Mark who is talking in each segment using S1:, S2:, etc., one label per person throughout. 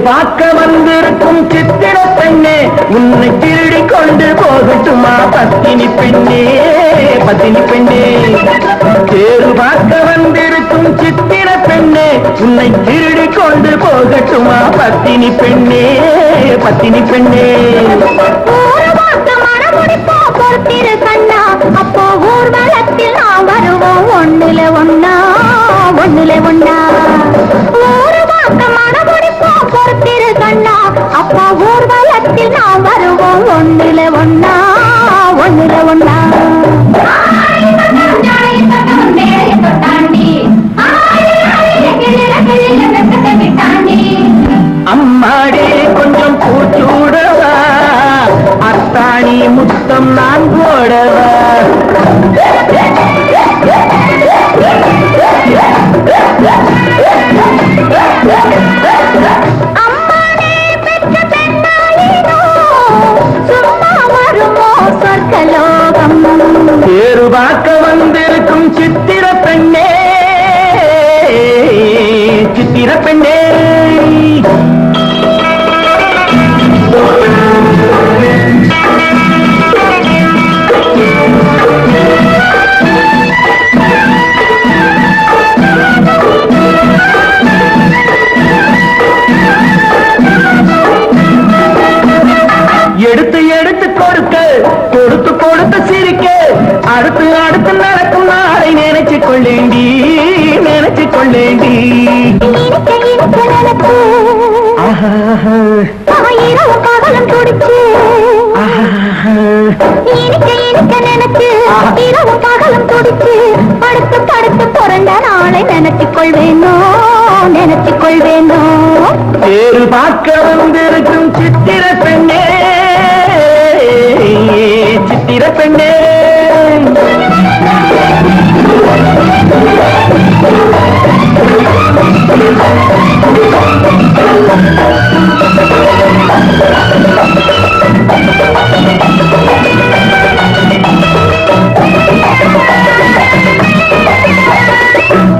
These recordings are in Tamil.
S1: பார்க்க வந்திருக்கும் சித்திர பெண்ணே, உன்னை திருடி கொண்டு போகட்டுமா பத்தினி பெண்ணே, பத்தினி பெண்ணே. தேரு பார்க்க வந்திருக்கும் சித்திர பெண்ணே, உன்னை திருடி கொண்டு போகட்டுமா பத்தினி பெண்ணே, பத்தினி பெண்ணே.
S2: அப்போ ஊர்வலத்தில் நான் வருவோம் ஒண்ணுல ஒண்ணா, ஒண்ணுல ஒண்ணா. ஒரு வாக்கம் மனமுடிப்போம் பொறுத்திரு கண்ணா, அப்போ ஊர்வலத்தில் நான் வருவோம் ஒண்ணுல ஒண்ணா, ஒண்ணுல ஒண்ணா.
S1: அம்மாடி கொஞ்சம் பூச்சூடவா, அத்தாணி முத்தம் நான் போடவா.
S2: அம்மானே பெற்ற பெண்ணாயினோ சும்மா வருமோ சொர்க்கலோகம்.
S1: தேரு பார்க்க வந்திருக்கும் சித்திர பெண்ணே, சித்திர பெண்ணே. எடுத்து எடுத்து கொடுக்க, கொடுத்து கொடுத்து சிரிக்க, அடுத்து அடுத்து நடக்கும் நாளை நினைச்சு கொள்ளேண்டி, நினைச்சு கொள்ளேண்டி.
S2: ஆயிரம் காதலம் துடிச்சு இரவும் பகலும் துடிச்சு படுத்து படுத்து பிறந்த நாளை நினைச்சுக் கொள்வேனோ நினைச்சுக் கொள்வேனோ.
S1: தேரு பார்க்க வந்திருக்கும் சித்திர பெண்ணே சித்திர பெண்ணே.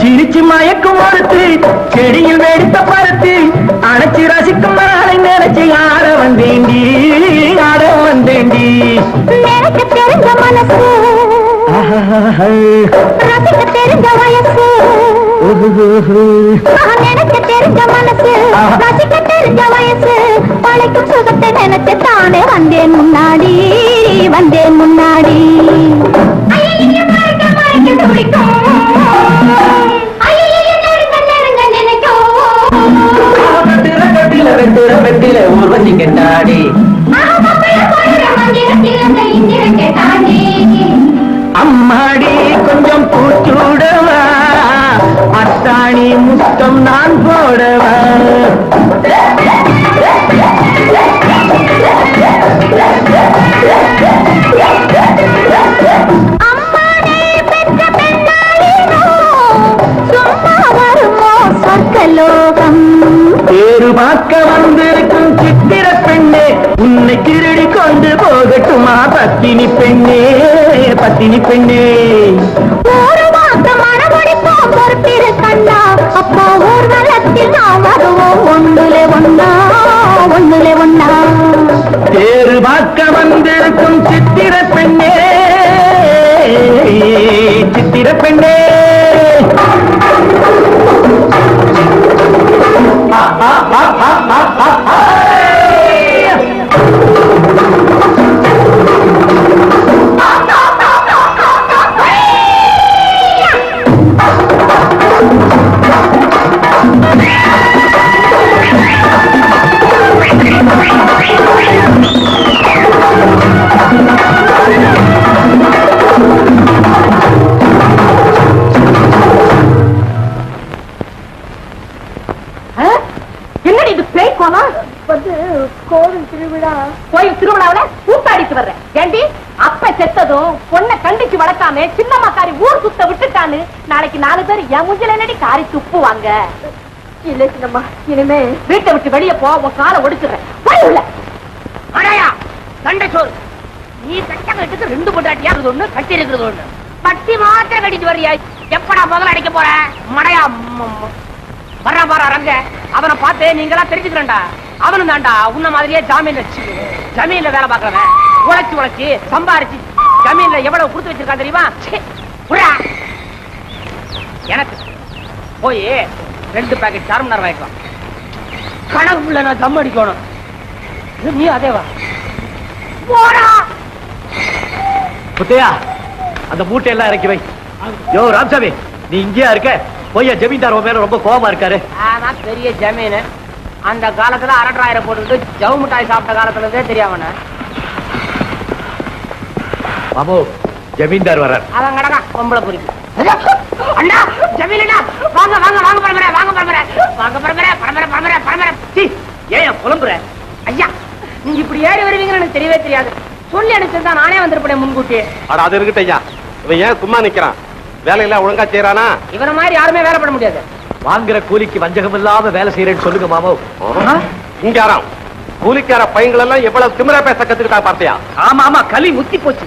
S1: சிரிச்சு மயக்கும் மறுத்து செடியில் வெடித்த பருத்து அணைச்சி ரசிக்கும் நாளை நினைச்சு ஆட வந்தேண்டி ஆட வந்தேண்டி.
S2: எனக்கு தெரிஞ்ச மனசு ரசிக்க தெரிஞ்ச வயசு எனக்கு தெரிஞ்ச மனசு ரசிக்க தெரிஞ்ச வயசு பழைக்கும் சுகத்தை நினைச்சு தானே வந்தேன் முன்னாடி வந்தேன் முன்னாடி.
S1: வெட்டில ஊர்வசிங்க தாடி அம்மாடி கொஞ்சம் பூச்சூடவா அத்தாணி முத்தம் நான் போடவா. தேரு பார்க்க வந்திருக்கும் சித்திர பெண்ணே உன்னை திருடி கொண்டு போகட்டுமா பத்தினி பெண்ணே பத்தினி பெண்ணே.
S2: ஒரு மாசம் மனமடிப்போம் பொறுப்பிரு கண்ணா அப்போ ஊர்வலத்தில் நாம் வருவோம் ஒண்ணுலே ஒண்ணா ஒண்ணுலே ஒண்ணா.
S1: தேரு பார்க்க வந்திருக்கும் சித்திர பெண்ணே சித்திர பெண்ணே.
S3: என்னடி இது பேய் கோலம்? கோவில் திருவிழா. கோயில் திருவிழாவில கூத்தாடிட்டு வர்றேன். ஏண்டி அப்ப செத்ததும் பொண்ணை கண்டிச்சு வளர்க்காம சின்னம்மாக்காரி ஊர் சுத்த விட்டுட்டான்னு நாளைக்கு 4 பேர் என் முஞ்சில என்னடி காரி துப்புவாங்க. இல்ல சின்னம்மா, இனிமே வீட்டை விட்டு வெளியே போ, உன் காலை ஒடிச்சுறேன். போய் உள்ள அடையா சண்டை சோறு. நீ கட்ட கட்டுக்கு 2 பொண்டாட்டியா இருக்குது ஒண்ணு, கட்டி இருக்கிறது ஒண்ணு. பட்டி மாத்திரம் கட்டிட்டு வர்றியா? எப்படா முதல்ல அடிக்க போற மடையா? வர்ற வர ரங்க அவனை பார்த்து நீங்களா தெரிஞ்சுக்கிறேன்டா. அவனு தான்டா உன்ன மாதிரியே ஜமீன்ல வேலை பார்க்கறவன். உழைச்சு சம்பாரிச்சு ஜமீன்ல எவ்வளவு கொடுத்து வச்சிருக்கான் தெரியுமா? எனக்கு போய் 2 பாக்கெட் சார்மனார் வாங்கிக்கலாம். கணக்குள்ள நான் தம் அடிக்கணும். நீ அதேவா போடா.
S4: புத்தையா அந்த மூட்டையெல்லாம் இறக்கி வை. யோ ராமசாமி, நீ இங்கேயா இருக்க? போய் ஜமீன்தார் மேல ரொம்ப கோபமா இருக்காரு.
S3: பெரிய ஜமீன் அந்த காலத்துல அரட்டாயிரம் போட்டு ஜவு மிட்டாய் சாப்பிட்ட காலத்துல இருந்தே தெரியாம
S4: மாமோ ஜமீன்தார் வர்றார்.
S3: அவன் கடக்கா பொம்பளை பொறிக்கு. அண்ணா ஜமீனா வாங்க வாங்க வாங்க பரம்பரை வாங்க பரம்பரை வாங்க பரம்பரை பரம்பரை பரம்பரை பரம்பரை.
S4: ஏன் புலம்புற?
S3: ஐயா நீங்க இப்படி ஏறி வருவீங்கன்னு எனக்கு தெரியவே தெரியாது. சொல்லி அனுப்பிச்சிருந்தா நானே வந்திருப்பேன் முன்கூட்டி.
S5: அட அது இருக்கட்டும் ஐயா, இவன் ஏன் சும்மா நிக்கிறான்? வேலையெல்லாம் ஒழுங்கா செய்யறானா?
S3: இவன மாதிரி யாருமே வேலை பண்ண முடியாது.
S4: வாங்குற கூலிக்கு வஞ்சகம் இல்லாம வேலை செய்யறேன்னு சொல்லுங்க மாமோ.
S5: இங்க யாராம் கூலிக்கார பையங்கள் எல்லாம் எவ்வளவு திமிரா பேச கத்துக்கிட்டா பார்த்தியா?
S4: ஆமா ஆமா, களி முத்தி போச்சு.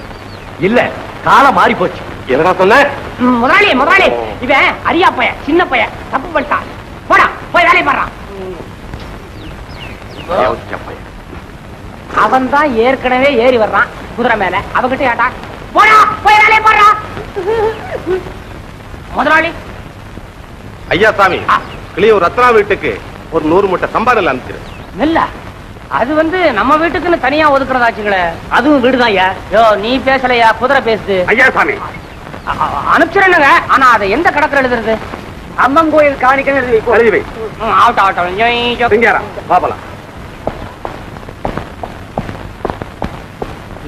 S4: இல்ல காலம் மாறி போச்சு.
S5: என்னடா சொன்ன?
S3: முதலாளி முதலாளி இவன் அரியா பையன், சின்ன பையன், தப்பு பண்ணிட்டான். போடா போய் வேலையை பாடுறான். அவன் தான் ஏற்கனவே ஏறி வர்றான் குதிரை மேல. அவகிட்ட ஏட்டா போடா போய் வேலையை பாடுறான். முதலாளி
S5: ஐயா சாமி, கிளியூர் ரத்னா வீட்டுக்கு ஒரு 100 மூட்டை சம்பாடல் அனுப்பிச்சிரு.
S3: இல்ல அது நம்ம வீட்டுக்குன்னு தனியா ஒதுக்குறதாச்சுங்களே.
S4: அதுவும் வீடுதான்.
S3: யோ நீ பேசலையா, குதிரை பேசுது.
S5: ஐயா சாமி
S3: அனுப்பிச்சிருங்க. ஆனா அதை எந்த கடத்துல எழுதுறது?
S4: அம்மன் கோயில் காணிக்கன்னு
S5: எழுதி வை.
S3: ஆகட்டும் ஆகட்டும்.
S5: சிங்காரம் பாப்பலாம்.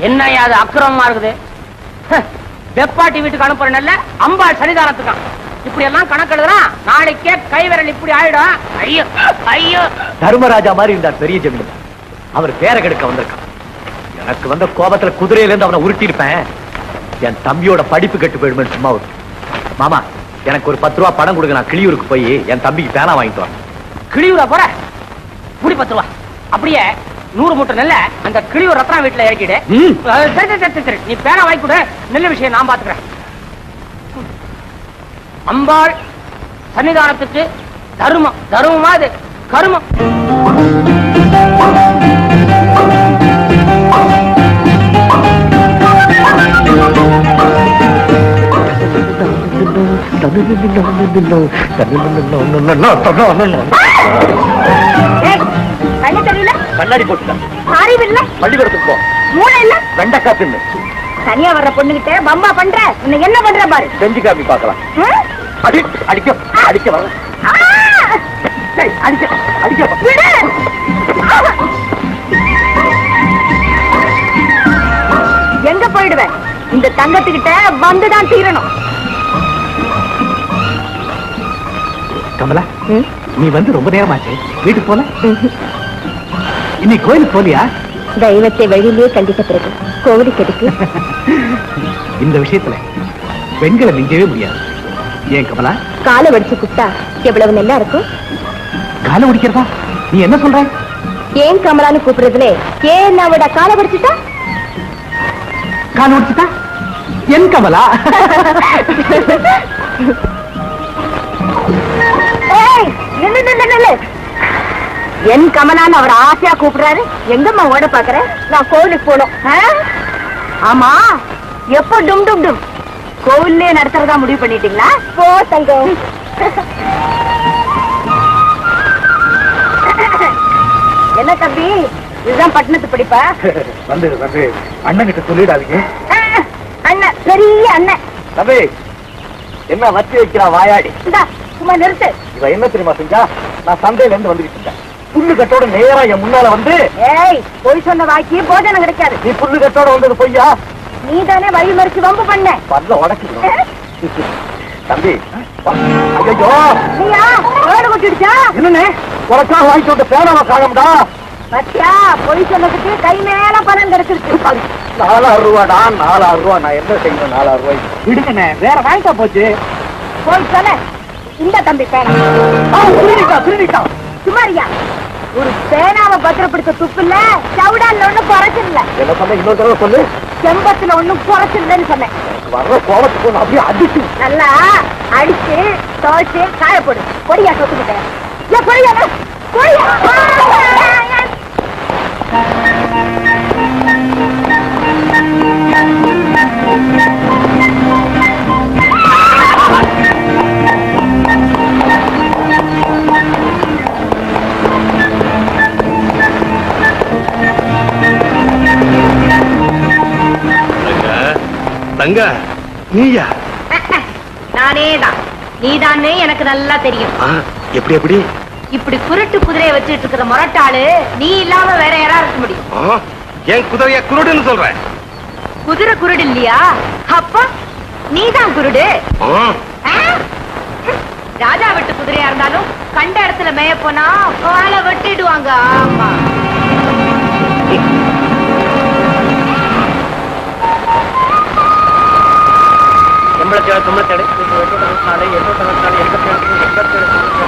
S3: என்னையா அது அக்கிரமமா இருக்குது? வெப்பாட்டி வீட்டுக்கு அனுப்புறேன்ல அம்பாள் சன்னிதானத்துக்கான். இப்படி எல்லாம் கணக்கு எழுதுறான், நாளைக்கே கைவிரல் இப்படி ஆயிடும். ஐயோ ஐயோ.
S4: தர்மராஜா மாதிரி இருந்தார் பெரிய ஜமீன்தார். அவர் பேரை கெடுக்க வந்திருக்கான். எனக்கு வந்த கோபத்துல குதிரையில இருந்து அவனை உருட்டிருப்பேன். என் தம்பியோட படிப்பு கெட்டு போயிடுமே சும்மா. மாமா எனக்கு ஒரு 10 ரூபா பணம் கொடுங்க, நான் கிளியூருக்கு போய் என் தம்பிக்கு பேனா வாங்கிட்டு வரேன்.
S3: கிளியூரா போற புடி 10 ரூபா. அப்படியே 100 மூட்டை நெல்ல அந்த கிளியூர் ரத்னா வீட்டுல இறக்கிடு. சரி நீ பேனா வாங்கி கொடு, நெல்ல விஷயம் நான் பாத்துக்கிறேன். அம்பாள் சன்னிதானத்துக்கு தர்மம் தர்மமா அது கருமம்.
S4: கண்ணாடி போட்டுட்டேன். பள்ளிக்கூடத்துக்கு போ.
S3: மூளை இல்ல,
S4: வெண்டைக்காய் தின்னு.
S3: தனியா வர்ற பொண்ணுகிட்ட பம்மா பண்ற, இன்னும் என்ன பண்ற பாரு.
S4: செஞ்சு காப்பி பார்க்கலாம். அடிக்க அடிக்க வர அடிக்க அடிக்க.
S3: எங்க போயிடுவேன்? இந்த தங்கத்துக்கிட்ட வந்துதான் தீரணும்.
S4: கமலா, நீ வந்து ரொம்ப நேரமாச்சு, வீட்டுக்கு போல. இன்னைக்கு கோயிலுக்கு போலியா?
S2: தெய்வத்தை வழியிலே கண்டித்த பிறகு கோவிலுக்கு எதுக்கு?
S4: இந்த விஷயத்துல பெண்களை மிஞ்சவே முடியாது. ஏன் கமலா?
S2: காலை வடிச்சு குட்டா எவ்வளவு நல்லா இருக்கும்.
S4: காலை ஒடிக்கிறதா? நீ என்ன சொல்ற?
S2: ஏன் கமலான்னு கூப்பிடுறதுல ஏன் அவட காலை வடிச்சுட்டா?
S4: காலை ஒடிச்சுட்டா? என் கமலா?
S3: என் கமலான்னு அவர் ஆசையா கூப்பிடுறாரு. எங்கம்மா ஓட பாக்குற? நான் கோவிலுக்கு போனோம். ஆமா, எப்போ டும் டும் டும் கோவில்லே நடத்துறதா முடிவு பண்ணிட்டீங்களா?
S2: போ தங்கம்.
S3: என்ன தம்பி, இதுதான் பட்டணத்து படிப்பா?
S4: வந்து வந்து அண்ணன் கிட்ட சொல்லிடாதீங்க.
S3: அண்ணன், பெரிய அண்ணன்.
S4: தம்பி என்ன வச்சு வைக்கிறா வாயாடி?
S3: இந்தா சும்மா நிறுத்து.
S4: இவ என்ன தெரியுமா செஞ்சா? நான் சந்தையில இருந்து வந்துகிட்டு இருந்தேன். புல்லு கட்டோட நேரா என் முன்னால வந்து,
S3: ஏய், பொய் சொன்ன வாக்கி போஜனம் கிடைக்காது.
S4: நீ புல்லு கட்டோட வந்தது பொய்யா?
S3: நீ தானே வழி மறிச்சு வம்பு பண்ண.
S4: பல்ல உடக்கிடும். தம்பி ஐயோ,
S3: நீயா ரோடு கொட்டிடுச்சா?
S4: என்னன்னு உனக்காக வாங்கிட்டு வந்த பேனாவை காணம்டா.
S3: பத்தியா, பொய் சொன்னதுக்கு கை மேல பணம் கிடைச்சிருக்கு.
S4: 4000 ரூபாடா. 4000 ரூபா நான் என்ன செய்யணும்? 4000 ரூபாய் விடுங்கண்ணே, வேற வாங்கிட்டா போச்சு.
S3: போய் சொன்ன இந்த தம்பி பேனா
S4: திருடிட்டா.
S3: சுமாரியா, ஒரு பேனாவை பத்திரப்படுத்த துப்புல சவுடால ஒண்ணும் குறைச்சிடல.
S4: என்ன சொன்ன? இன்னொரு தடவை சொல்லு.
S3: செம்பத்துல ஒண்ணும் குறைச்சிடலன்னு சொன்னேன்.
S4: வர்ற கோபத்துக்கு ஒண்ணு அப்படியே அடிச்சு
S3: நல்லா அடிச்சு துவைச்சு காய போடு. பொடியா சொத்துக்கிட்டேன். பொடியா பொடியா.
S5: தங்க, நீயா?
S3: நானேதான். நீதானே எனக்கு நல்லா தெரியும்.
S5: எப்படி எப்படி?
S3: இப்படி குருட்டு குதிரையை வச்சுட்டு இருக்கிற முரட்டாளு நீ இல்லாம வேற யாரா இருக்க முடியும்?
S5: ஏன் குதிரைய குருடுன்னு சொல்றேன்?
S3: குதிரை குருடு இல்லையா? அப்ப நீதான் குருடு. ராஜா வெட்டு குதிரையா இருந்தாலும் கண்ட இடத்துல மேய போனா காலை வெட்டிடுவாங்க. ஆமா,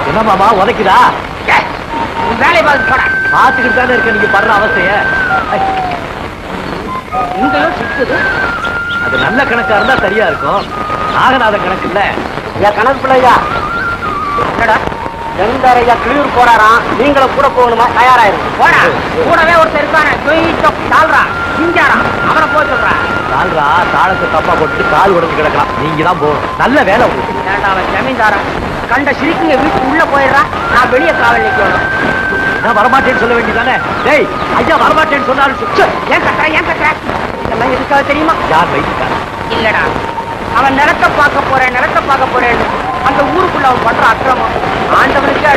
S4: என்ன மாமா உதைக்குதா?
S3: வேலை பார்த்து போட
S4: பாத்துக்கிட்டு தானே இருக்க. நீங்க படுற அவஸ்தைய
S3: இங்கேயும் சுத்துது.
S4: அது நல்ல கணக்கா இருந்தா சரியா இருக்கும். நாகநாத கணக்கு இல்ல.
S3: என் கணக்கு பிள்ளையா? என்னடா எங்கரையா கிளியூர் போறாராம், நீங்களும் கூட போகணுமா? தயாராயிரும். போடா, கூடவே ஒருத்தர் இருக்கானே, சிங்காரா, அவனை போய் சொல்றா.
S4: கால்ரா தாளத்தை தப்பா போட்டு கால் உடஞ்சு கிடக்கலாம். நீங்க தான் போகணும். நல்ல வேலை உங்களுக்கு.
S3: அவன் ஜமீன்தாரன் கண்ட சிரிக்குங்க வீட்டுக்கு உள்ள போயிடுறான். நான் வெளியே காவல் நிக்கணும்.
S4: நான் வரமாட்டேன்னு சொல்ல வேண்டியதானே? டேய் ஐயா வரமாட்டேன்னு சொன்னாலும்
S3: ஏன் கட்டுற இதெல்லாம் எதுக்காக தெரியுமா?
S4: யார் வைத்துக்காரு?
S3: இல்லடா, அவன் நிலத்தை பார்க்க போறேன் அந்த ஊருக்குள்ள அவன் பண்ற அக்கிரமம் ஆண்டவனுக்கு